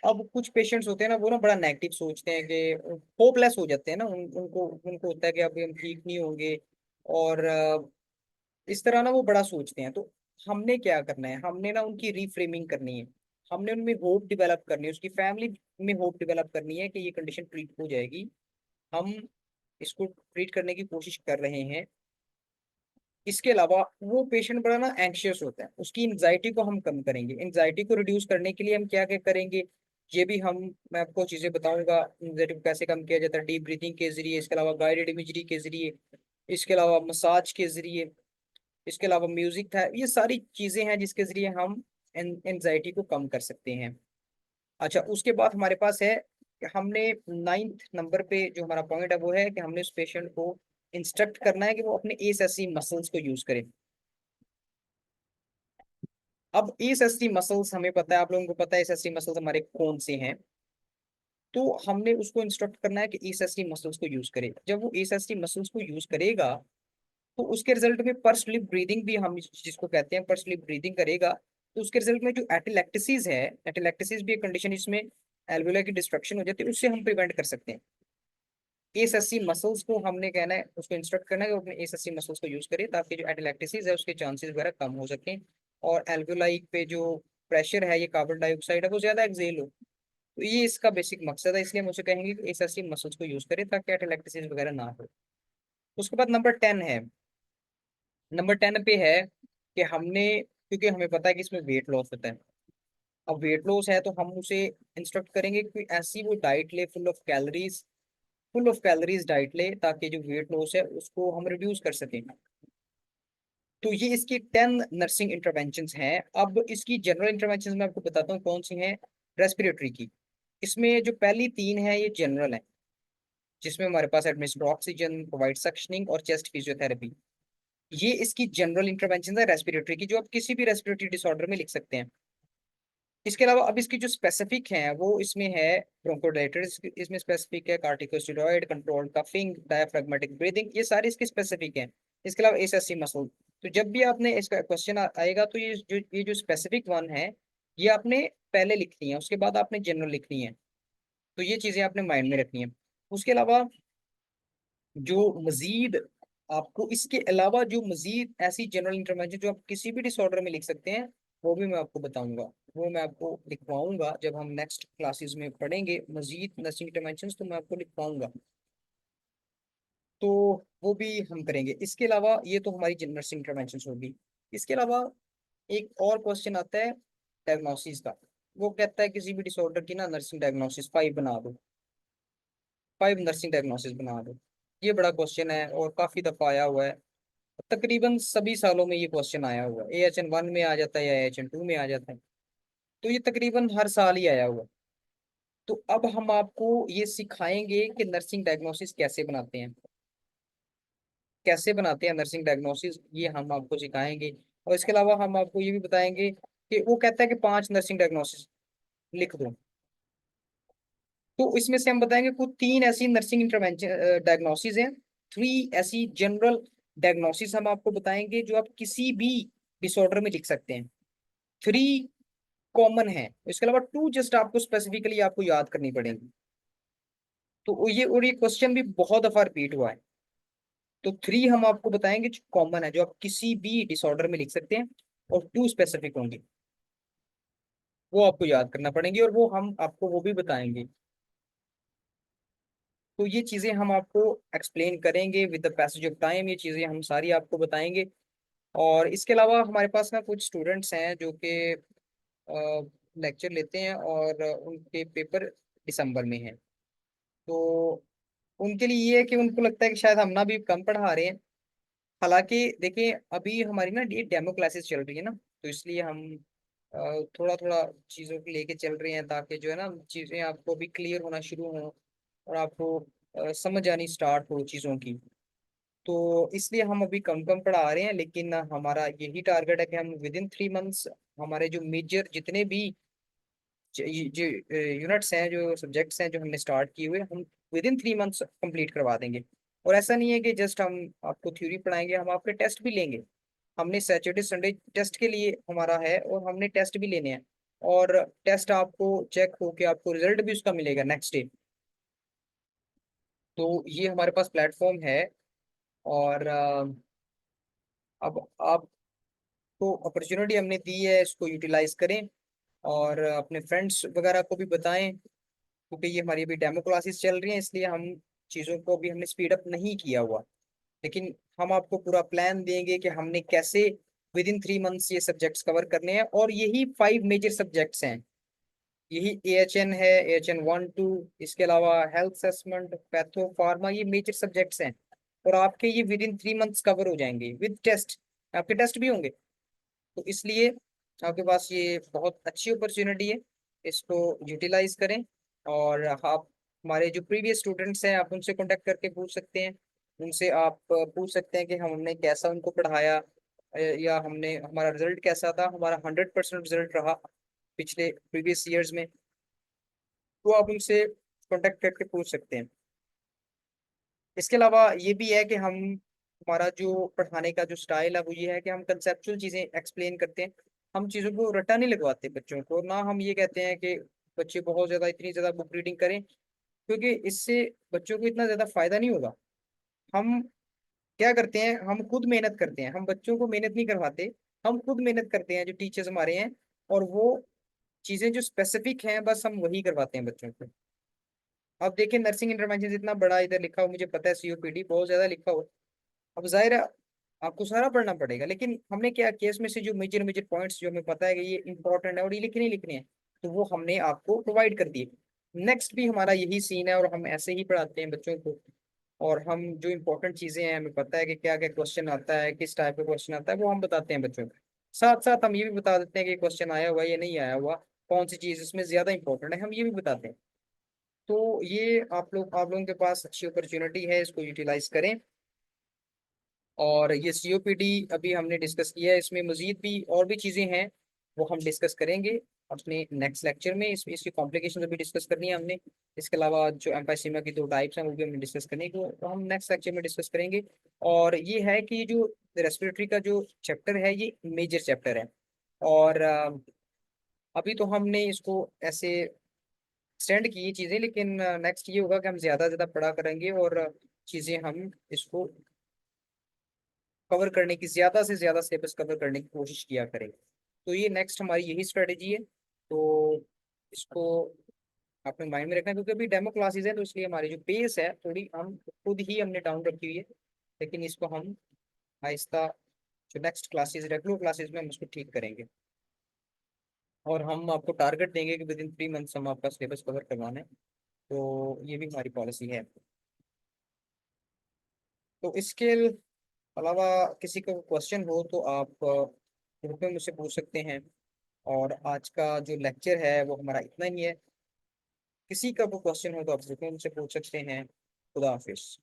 अब कुछ पेशेंट्स होते हैं ना, वो ना बड़ा नेगेटिव सोचते हैं कि होपलेस हो जाते हैं ना, उनको उनको होता है कि अभी हम ठीक नहीं होंगे, और इस तरह ना वो बड़ा सोचते हैं। तो हमने क्या करना है, हमने ना उनकी रीफ्रेमिंग करनी है। हमने उनमें होप डेवलप करनी है, उसकी फैमिली में होप डेवलप करनी है कि ये कंडीशन ट्रीट हो जाएगी। हम इसको ट्रीट करने की कोशिश कर रहे हैं। इसके अलावा वो पेशेंट बड़ा ना एंग्शियस होता है, उसकी एंग्जाइटी को हम कम करेंगे। एंग्जाइटी को रिड्यूस करने के लिए हम क्या क्या करेंगे, ये भी हम मैं आपको चीजें बताऊंगा। एंग्जाइटी को कैसे कम किया जाता है, डीप ब्रीथिंग के जरिए, इसके अलावा गाइडेड इमेजरी के जरिए, इसके अलावा मसाज के जरिए, इसके अलावा म्यूजिक था। ये सारी चीजें हैं जिसके जरिए हम एंजाइटी को कम कर सकते हैं। अच्छा, उसके बाद हमारे पास है कि हमने 9th नंबर पे जो हमारा पॉइंट है वो है कि हमने उस पेशेंट को इंस्ट्रक्ट करना है कि वो अपने एसएससी मसल्स को यूज करे। अब एसएससी मसल्स हमें पता है, आप लोगों को पता है एसएससी मसल्स हमारे कौन से हैं। तो हमने उसको इंस्ट्रक्ट करना है कि एसएससी मसल्स को यूज करे। जब वो एसएससी मसल्स को यूज करेगा तो उसके रिजल्ट में पर स्लिप ब्रीदिंग भी हम जिसको कहते हैं पर स्लिप ब्रीदिंग करेगा, तो उसके रिजल्ट में जो एटिलैक्टिसिस है, एटिलैक्टिसिस भी एक कंडीशन जिसमें एल्वेोलाई की डिस्ट्रक्शन हो जाती है, उससे हम प्रिवेंट कर सकते हैं। एसएससी मसल्स को हमने कहना है, उसको इंस्ट्रक्ट करना है कि वो अपने एसएससी मसल्स को यूज करे ताकि जो एटिलैक्टिसिस है उसके चांसेस वगैरह कम हो सकें, और एल्वेोलाई पे जो प्रेशर है, ये कार्बन डाइऑक्साइड है, वो ज्यादा एक्सेल हो। तो ये इसका बेसिक मकसद है, इसलिए मुझे कहेंगे कि एसएससी मसल्स को यूज करें ताकि एटिलैक्टिसिस वगैरह ना हो। उसके बाद नंबर 10 है। नंबर 10 पे है कि हमने, क्योंकि हमें पता है कि इसमें वेट लॉस होता है। अब वेट लॉस है तो हम उसे इंस्ट्रक्ट करेंगे कि ऐसी वो डाइट ले फुल ऑफ कैलोरीज डाइट ले, ताकि जो वेट लॉस है उसको हम रिड्यूस कर सकें। तो ये इसकी 10 नर्सिंग इंटरवेंशंस हैं। अब इसकी जनरल इंटरवेंशंस मैं आपको बताता हूँ कौन सी हैं। रेस्पिरेटरी की, इसमें जो पहली 3 है ये जनरल है, जिसमें हमारे पास एडमिनिस्टर ऑक्सीजन, प्रोवाइड सक्शनिंग और चेस्ट फिजियोथेरेपी। ये इसकी जनरल इंटरवेंशन है रेस्पिरेटरी की, जो आप किसी भी रेस्पिरेटरी डिसऑर्डर में लिख सकते हैं। इसके अलावा अब इसकी जो स्पेसिफिक है वो इसमें है ब्रोंकोडाइलेटर्स, इसमें स्पेसिफिक है corticosteroid, controlled coughing, diaphragmatic breathing, ये सारे इसके स्पेसिफिक हैं। इसके अलावा एसएससी मसल। तो जब भी आपने इसका क्वेश्चन आएगा तो ये जो स्पेसिफिक वन है ये आपने पहले लिखनी है, उसके बाद आपने जनरल लिखनी है। तो ये चीजें आपने माइंड में रखनी है। उसके अलावा जो मजीद आपको इसके अलावा जो मजीद ऐसी जनरल इंटरवेंशन जो आप किसी भी डिसऑर्डर में लिख सकते हैं वो भी मैं आपको बताऊंगा, वो मैं आपको लिखवाऊंगा जब हम नेक्स्ट क्लासेस में पढ़ेंगे मजीद नर्सिंग इंटरवेंशंस, तो मैं आपको लिखवाऊंगा। तो वो भी हम करेंगे। इसके अलावा ये तो हमारी नर्सिंग इंटरवेंशंस होगी। इसके अलावा एक और क्वेश्चन आता है डायग्नोसिस का। वो कहता है किसी भी डिसऑर्डर की ना नर्सिंग डायग्नोसिस 5 बना दो, 5 नर्सिंग डायग्नोसिस बना दो। ये बड़ा क्वेश्चन है और काफी दफा आया हुआ है, तकरीबन सभी सालों में ये क्वेश्चन आया हुआ है। AHN1 में आ जाता है या AHN2 में आ जाता है, तो ये तकरीबन हर साल ही आया हुआ है। तो अब हम आपको ये सिखाएंगे कि नर्सिंग डायग्नोसिस कैसे बनाते हैं, कैसे बनाते हैं नर्सिंग डायग्नोसिस, ये हम आपको सिखाएंगे। और इसके अलावा हम आपको ये भी बताएंगे कि वो कहता है कि 5 नर्सिंग डायग्नोसिस लिख दो, तो इसमें से हम बताएंगे कुछ 3 ऐसी नर्सिंग इंटरवेंशन डायग्नोसिस हैं, 3 ऐसी जनरल डायग्नोसिस हम आपको बताएंगे जो आप किसी भी डिसऑर्डर में लिख सकते हैं। 3 कॉमन है, इसके अलावा 2 जस्ट आपको स्पेसिफिकली आपको याद करनी पड़ेगी। तो ये क्वेश्चन भी बहुत दफा रिपीट हुआ है। तो 3 हम आपको बताएंगे जो कॉमन है, जो आप किसी भी डिसऑर्डर में लिख सकते हैं, और 2 स्पेसिफिक होंगे, वो आपको याद करना पड़ेंगे और वो हम आपको वो भी बताएंगे। तो ये चीजें हम आपको एक्सप्लेन करेंगे with the passage of time, ये चीजें हम सारी आपको बताएंगे। और इसके अलावा हमारे पास ना कुछ स्टूडेंट्स हैं जो कि लेक्चर लेते हैं और उनके पेपर दिसंबर में हैं। तो उनके लिए ये है कि उनको लगता है कि शायद हम ना भी कम पढ़ा रहे हैं। हालांकि देखिए अभी हमारी ना ये डेमो क्लासेस चल रही है ना, तो इसलिए हम थोड़ा थोड़ा चीज़ों को लेके चल रहे हैं ताकि जो है ना चीज़ें आपको भी क्लियर होना शुरू हों और आपको समझ आनी स्टार्ट हो चीज़ों की। तो इसलिए हम अभी कम कम पढ़ा रहे हैं, लेकिन हमारा यही टारगेट है कि हम विद इन 3 मंथ्स हमारे जो मेजर जितने भी जो यूनिट्स हैं, जो सब्जेक्ट्स हैं जो हमने स्टार्ट किए हुए, हम विद इन 3 मंथ्स कंप्लीट करवा देंगे। और ऐसा नहीं है कि जस्ट हम आपको थ्योरी पढ़ाएंगे, हम आपके टेस्ट भी लेंगे। हमने सैटरडे संडे टेस्ट के लिए हमारा है और हमने टेस्ट भी लेने हैं। और टेस्ट आपको चेक होके आपको रिजल्ट भी उसका मिलेगा नेक्स्ट डे। तो ये हमारे पास प्लेटफॉर्म है। और अब आपको अपॉर्चुनिटी हमने दी है, इसको यूटिलाइज करें और अपने फ्रेंड्स वगैरह को भी बताएं, क्योंकि ये हमारी अभी डेमो क्लासेस चल रही हैं, इसलिए हम चीज़ों को अभी हमने स्पीड अप नहीं किया हुआ। लेकिन हम आपको पूरा प्लान देंगे कि हमने कैसे विद इन 3 मंथ्स ये सब्जेक्ट्स कवर करने हैं। और यही 5 मेजर सब्जेक्ट्स हैं, यही AHN है, AHN1 2, इसके अलावा हेल्थ असेसमेंट, पैथो फार्मा, ये मेजर सब्जेक्ट्स हैं। और आपके ये विद इन 3 मंथ्स कवर हो जाएंगे विद टेस्ट, आपके टेस्ट भी होंगे। तो इसलिए आपके पास ये बहुत अच्छी अपॉर्चुनिटी है, इसको यूटिलाइज करें। और आप हमारे जो प्रीवियस स्टूडेंट्स हैं आप उनसे कांटेक्ट करके पूछ सकते हैं, उनसे आप पूछ सकते हैं कि हमने कैसा उनको पढ़ाया, या हमने हमारा रिजल्ट कैसा था। हमारा 100% रिजल्ट रहा पिछले प्रीवियस ईयर्स में, तो आप उनसे कांटेक्ट करके पूछ सकते हैं। इसके अलावा ये भी है कि हम हमारा जो पढ़ाने का जो स्टाइल है वो ये है कि हम कंसेप्चुअल चीज़ें एक्सप्लेन करते हैं। हम चीज़ों को रट्टा नहीं लगवाते बच्चों को, ना हम ये कहते हैं कि बच्चे बहुत ज़्यादा इतनी ज़्यादा बुक रीडिंग करें, क्योंकि इससे बच्चों को इतना ज़्यादा फायदा नहीं होगा। हम क्या करते हैं, हम खुद मेहनत करते हैं, हम बच्चों को मेहनत नहीं करवाते। हम खुद मेहनत करते हैं जो टीचर्स हमारे हैं, और वो चीज़ें जो स्पेसिफिक हैं बस हम वही करवाते हैं बच्चों को। अब देखिए नर्सिंग इंटरवेंशन इतना बड़ा इधर लिखा हो, मुझे पता है COPD बहुत ज्यादा लिखा हो। अब जाहिर है आपको सारा पढ़ना पड़ेगा, लेकिन हमने क्या किया इसमें से जो मेजर मेजर पॉइंट्स जो हमें पता है कि ये इंपॉर्टेंट है और ये लिखने ही लिखने हैं, तो वो हमने आपको प्रोवाइड कर दिए। नेक्स्ट भी हमारा यही सीन है और हम ऐसे ही पढ़ाते हैं बच्चों को। और हम जो इंपॉर्टेंट चीजें हैं हमें पता है कि क्या क्या क्वेश्चन आता है, किस टाइप का क्वेश्चन आता है, वो हम बताते हैं बच्चों को। साथ साथ हम ये भी बता देते हैं कि क्वेश्चन आया हुआ है या नहीं आया हुआ, कौन सी चीज इसमें ज्यादा इंपॉर्टेंट है, हम ये भी बताते हैं। तो ये आप लोगों के पास अच्छी अपॉर्चुनिटी है, इसको यूटिलाइज करें। और ये COPD अभी हमने डिस्कस किया है, इसमें मजीद भी और भी चीज़ें हैं वो हम डिस्कस करेंगे अपने नेक्स्ट लेक्चर में। इसकी कॉम्प्लिकेशन भी डिस्कस करनी है हमने। इसके अलावा जो एम्फाइसीमा की दो टाइप्स हैं वो भी हमने डिस्कस करनी है, तो हम नेक्स्ट लेक्चर में डिस्कस करेंगे। और ये है कि जो रेस्पिरेटरी का जो चैप्टर है ये मेजर चैप्टर है। और अभी तो हमने इसको ऐसे एक्सटेंड की ये चीज़ें, लेकिन नेक्स्ट ये होगा कि हम ज़्यादा ज़्यादा पढ़ा करेंगे और चीज़ें हम इसको कवर करने की, ज़्यादा से ज़्यादा सिलेबस कवर करने की कोशिश किया करेंगे। तो ये नेक्स्ट हमारी यही स्ट्रेटेजी है। तो इसको आपने माइंड में रखना है, क्योंकि अभी डेमो क्लासेस है तो इसलिए हमारी जो पेस है थोड़ी हम खुद ही हमने डाउन रखी हुई है। लेकिन इसको हम आहिस्ता, जो नेक्स्ट क्लासेस रेगुलर क्लासेस में हम उसको ठीक करेंगे। और हम आपको टारगेट देंगे कि विद इन 3 मंथ्स हम आपका सिलेबस कवर करवाना है। तो ये भी हमारी पॉलिसी है। तो इसके अलावा किसी का क्वेश्चन हो तो आप ग्रुप में मुझसे पूछ सकते हैं। और आज का जो लेक्चर है वो हमारा इतना ही है। किसी का कोई क्वेश्चन हो तो आप ग्रुप में मुझसे पूछ सकते हैं। खुदा हाफिज।